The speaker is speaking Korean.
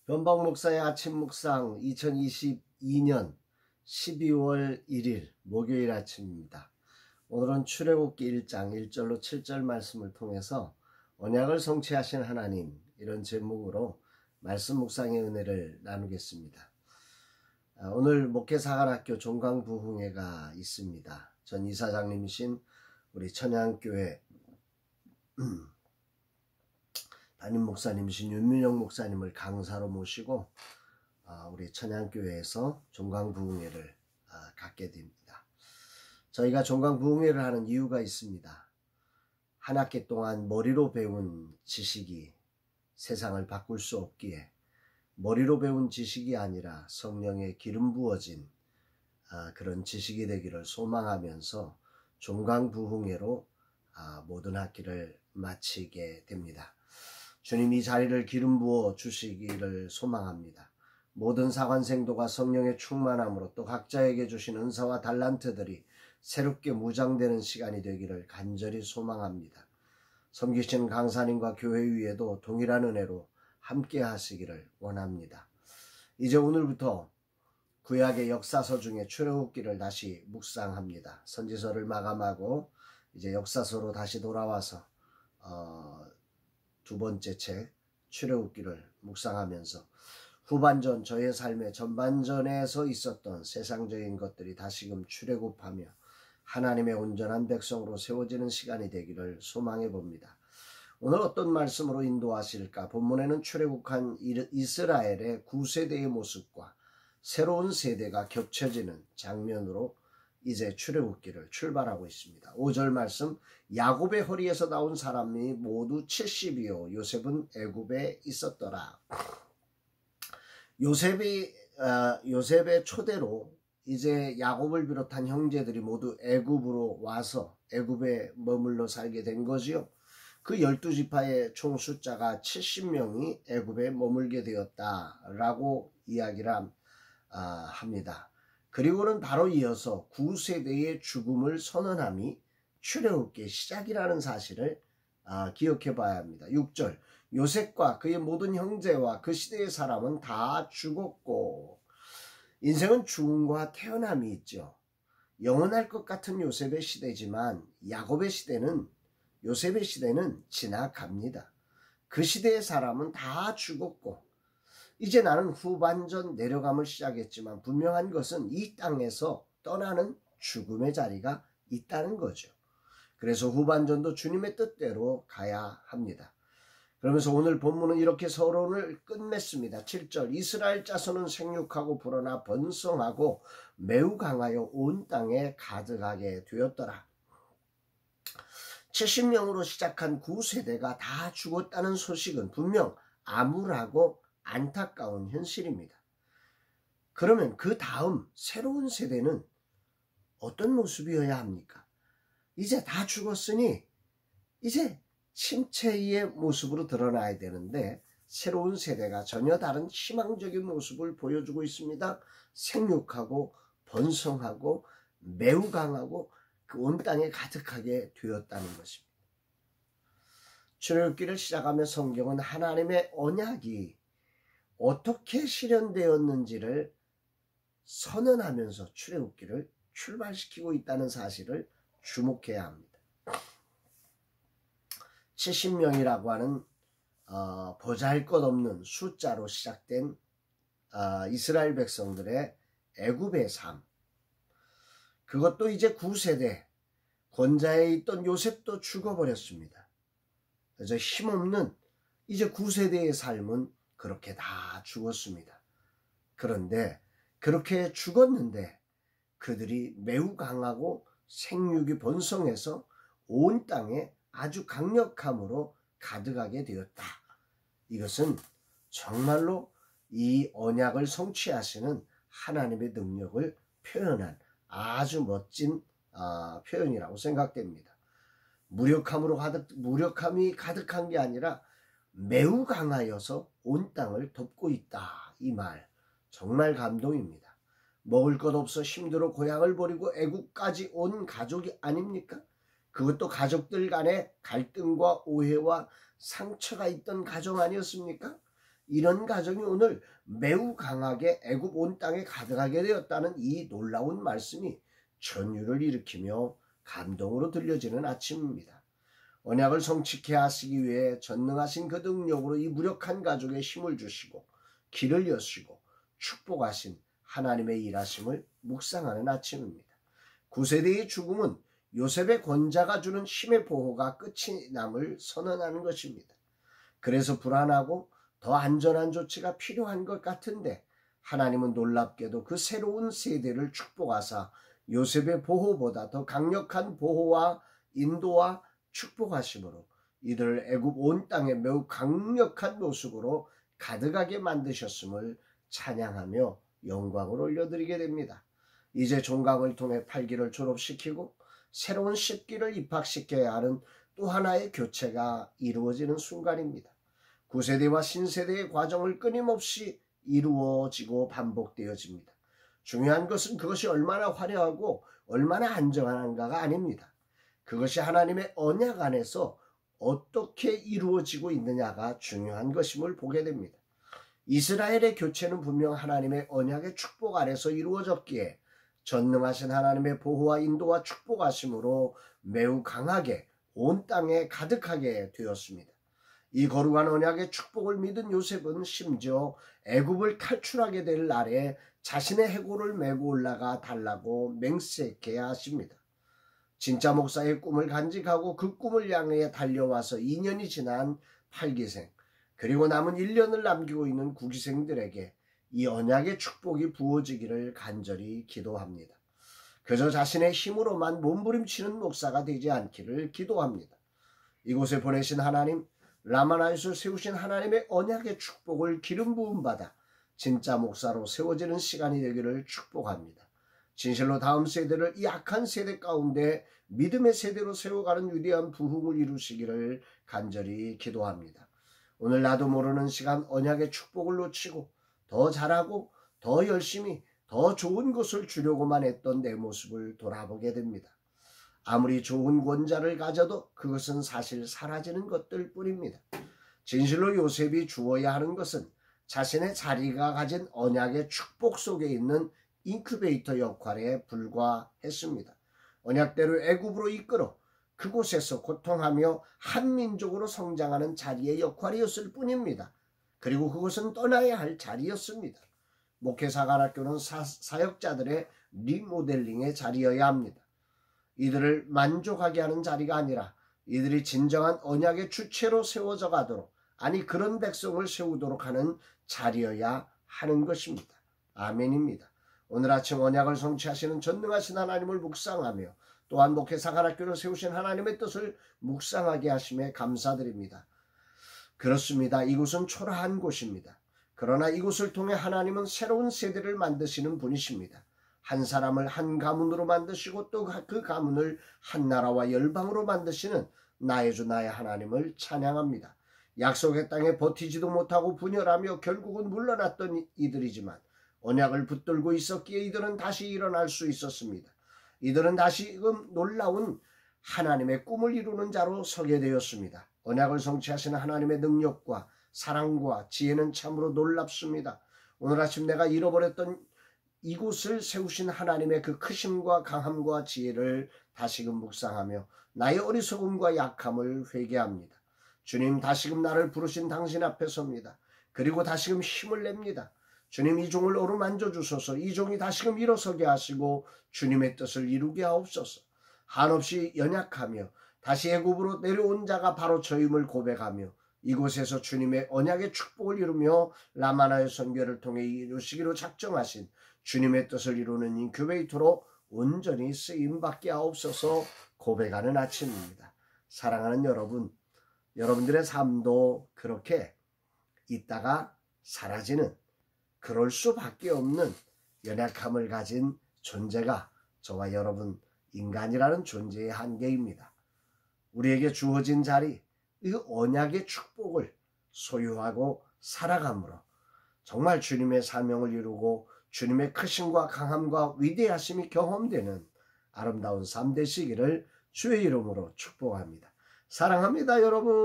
변방 목사의 아침 묵상 2022년 12월 1일 목요일 아침입니다. 오늘은 출애굽기 1장 1절로 7절 말씀을 통해서 언약을 성취하신 하나님, 이런 제목으로 말씀 묵상의 은혜를 나누겠습니다. 오늘 목회사관학교 종강부흥회가 있습니다. 전 이사장님이신 우리 천양교회 담임 목사님이신 윤민영 목사님을 강사로 모시고 우리 천양교회에서 종강부흥회를 갖게 됩니다. 저희가 종강부흥회를 하는 이유가 있습니다. 한 학기 동안 머리로 배운 지식이 세상을 바꿀 수 없기에 머리로 배운 지식이 아니라 성령의 기름 부어진 그런 지식이 되기를 소망하면서 종강부흥회로 모든 학기를 마치게 됩니다. 주님이 자리를 기름 부어 주시기를 소망합니다. 모든 사관생도가 성령의 충만함으로 또 각자에게 주신 은사와 달란트들이 새롭게 무장되는 시간이 되기를 간절히 소망합니다. 섬기시는 강사님과 교회 위에도 동일한 은혜로 함께 하시기를 원합니다. 이제 오늘부터 구약의 역사서 중에 출애굽기를 다시 묵상합니다. 선지서를 마감하고 이제 역사서로 다시 돌아와서 두 번째 책 출애굽기를 묵상하면서 후반전, 저의 삶의 전반전에서 있었던 세상적인 것들이 다시금 출애굽하며 하나님의 온전한 백성으로 세워지는 시간이 되기를 소망해 봅니다. 오늘 어떤 말씀으로 인도하실까? 본문에는 출애굽한 이스라엘의 9세대의 모습과 새로운 세대가 겹쳐지는 장면으로 이제 출애굽기를 출발하고 있습니다. 5절 말씀, 야곱의 허리에서 나온 사람이 모두 70이요 요셉은 애굽에 있었더라. 요셉의 초대로 이제 야곱을 비롯한 형제들이 모두 애굽으로 와서 애굽에 머물러 살게 된 거지요. 그 12지파의 총 숫자가 70명이 애굽에 머물게 되었다라고 이야기를 합니다. 그리고는 바로 이어서 9세대의 죽음을 선언함이 출애굽기의 시작이라는 사실을 기억해 봐야 합니다. 6절, 요셉과 그의 모든 형제와 그 시대의 사람은 다 죽었고. 인생은 죽음과 태어남이 있죠. 영원할 것 같은 요셉의 시대지만 요셉의 시대는 지나갑니다. 그 시대의 사람은 다 죽었고 이제 나는 후반전 내려감을 시작했지만 분명한 것은 이 땅에서 떠나는 죽음의 자리가 있다는 거죠. 그래서 후반전도 주님의 뜻대로 가야 합니다. 그러면서 오늘 본문은 이렇게 서론을 끝냈습니다. 7절, 이스라엘 자손은 생육하고 불어나 번성하고 매우 강하여 온 땅에 가득하게 되었더라. 70명으로 시작한 9세대가 다 죽었다는 소식은 분명 암울하고 안타까운 현실입니다. 그러면 그 다음 새로운 세대는 어떤 모습이어야 합니까? 이제 다 죽었으니 이제 침체의 모습으로 드러나야 되는데 새로운 세대가 전혀 다른 희망적인 모습을 보여주고 있습니다. 생육하고 번성하고 매우 강하고 그 온 땅에 가득하게 되었다는 것입니다. 출애굽기를 시작하며 성경은 하나님의 언약이 어떻게 실현되었는지를 선언하면서 출애굽기를 출발시키고 있다는 사실을 주목해야 합니다. 70명이라고 하는 보잘것없는 숫자로 시작된 이스라엘 백성들의 애굽의 삶, 그것도 이제 9세대 권자에 있던 요셉도 죽어버렸습니다. 그래서 힘없는 이제 9세대의 삶은 그렇게 다 죽었습니다. 그런데 그렇게 죽었는데 그들이 매우 강하고 생육이 번성해서 온 땅에 아주 강력함으로 가득하게 되었다. 이것은 정말로 이 언약을 성취하시는 하나님의 능력을 표현한 아주 멋진 표현이라고 생각됩니다. 무력함이 가득한 게 아니라 매우 강하여서 온 땅을 덮고 있다. 이 말 정말 감동입니다. 먹을 것 없어 힘들어 고향을 버리고 애국까지 온 가족이 아닙니까? 그것도 가족들 간에 갈등과 오해와 상처가 있던 가정 아니었습니까? 이런 가정이 오늘 매우 강하게 애굽 온 땅에 가득하게 되었다는 이 놀라운 말씀이 전율을 일으키며 감동으로 들려지는 아침입니다. 언약을 성취케 하시기 위해 전능하신 그 능력으로 이 무력한 가족에 힘을 주시고 길을 여시고 축복하신 하나님의 일하심을 묵상하는 아침입니다. 9세대의 죽음은 요셉의 권자가 주는 힘의 보호가 끝이 남을 선언하는 것입니다. 그래서 불안하고 더 안전한 조치가 필요한 것 같은데 하나님은 놀랍게도 그 새로운 세대를 축복하사 요셉의 보호보다 더 강력한 보호와 인도와 축복하심으로 이들을 애굽 온 땅에 매우 강력한 노숙으로 가득하게 만드셨음을 찬양하며 영광을 올려드리게 됩니다. 이제 종각을 통해 8기를 졸업시키고 새로운 10기를 입학시켜야 하는 또 하나의 교체가 이루어지는 순간입니다. 9세대와 신세대의 과정을 끊임없이 이루어지고 반복되어집니다. 중요한 것은 그것이 얼마나 화려하고 얼마나 안정한가가 아닙니다. 그것이 하나님의 언약 안에서 어떻게 이루어지고 있느냐가 중요한 것임을 보게 됩니다. 이스라엘의 교체는 분명 하나님의 언약의 축복 아래서 이루어졌기에 전능하신 하나님의 보호와 인도와 축복하심으로 매우 강하게 온 땅에 가득하게 되었습니다. 이 거룩한 언약의 축복을 믿은 요셉은 심지어 애굽을 탈출하게 될 날에 자신의 해골을 메고 올라가 달라고 맹세케 하십니다. 진짜 목사의 꿈을 간직하고 그 꿈을 향해 달려와서 2년이 지난 8기생 그리고 남은 1년을 남기고 있는 9기생들에게 이 언약의 축복이 부어지기를 간절히 기도합니다. 그저 자신의 힘으로만 몸부림치는 목사가 되지 않기를 기도합니다. 이곳에 보내신 하나님, 라마나에서 세우신 하나님의 언약의 축복을 기름 부음 받아 진짜 목사로 세워지는 시간이 되기를 축복합니다. 진실로 다음 세대를 이 악한 세대 가운데 믿음의 세대로 세워가는 위대한 부흥을 이루시기를 간절히 기도합니다. 오늘 나도 모르는 시간 언약의 축복을 놓치고 더 잘하고 더 열심히 더 좋은 것을 주려고만 했던 내 모습을 돌아보게 됩니다. 아무리 좋은 권자를 가져도 그것은 사실 사라지는 것들 뿐입니다. 진실로 요셉이 주어야 하는 것은 자신의 자리가 가진 언약의 축복 속에 있는 인큐베이터 역할에 불과했습니다. 언약대로 애굽으로 이끌어 그곳에서 고통하며 한민족으로 성장하는 자리의 역할이었을 뿐입니다. 그리고 그것은 떠나야 할 자리였습니다. 목회사관학교는 사역자들의 리모델링의 자리여야 합니다. 이들을 만족하게 하는 자리가 아니라 이들이 진정한 언약의 주체로 세워져 가도록, 아니 그런 백성을 세우도록 하는 자리여야 하는 것입니다. 아멘입니다. 오늘 아침 언약을 성취하시는 전능하신 하나님을 묵상하며 또한 목회사관학교를 세우신 하나님의 뜻을 묵상하게 하심에 감사드립니다. 그렇습니다. 이곳은 초라한 곳입니다. 그러나 이곳을 통해 하나님은 새로운 세대를 만드시는 분이십니다. 한 사람을 한 가문으로 만드시고 또 그 가문을 한 나라와 열방으로 만드시는 나의 주 나의 하나님을 찬양합니다. 약속의 땅에 버티지도 못하고 분열하며 결국은 물러났던 이들이지만 언약을 붙들고 있었기에 이들은 다시 일어날 수 있었습니다. 이들은 다시금 놀라운 하나님의 꿈을 이루는 자로 서게 되었습니다. 언약을 성취하시는 하나님의 능력과 사랑과 지혜는 참으로 놀랍습니다. 오늘 아침 내가 잃어버렸던 이곳을 세우신 하나님의 그 크심과 강함과 지혜를 다시금 묵상하며 나의 어리석음과 약함을 회개합니다. 주님, 다시금 나를 부르신 당신 앞에 섭니다. 그리고 다시금 힘을 냅니다. 주님, 이 종을 어루만져 주소서. 이 종이 다시금 일어서게 하시고 주님의 뜻을 이루게 하옵소서. 한없이 연약하며 다시 애굽으로 내려온 자가 바로 저임을 고백하며 이곳에서 주님의 언약의 축복을 이루며 라마나의 선교를 통해 이루시기로 작정하신 주님의 뜻을 이루는 인큐베이터로 온전히 쓰임받게 하옵소서 고백하는 아침입니다. 사랑하는 여러분, 여러분들의 삶도 그렇게 있다가 사라지는, 그럴 수밖에 없는 연약함을 가진 존재가 저와 여러분 인간이라는 존재의 한계입니다. 우리에게 주어진 자리, 이 언약의 축복을 소유하고 살아감으로 정말 주님의 사명을 이루고 주님의 크심과 강함과 위대하심이 경험되는 아름다운 삶 되시기를 주의 이름으로 축복합니다. 사랑합니다, 여러분.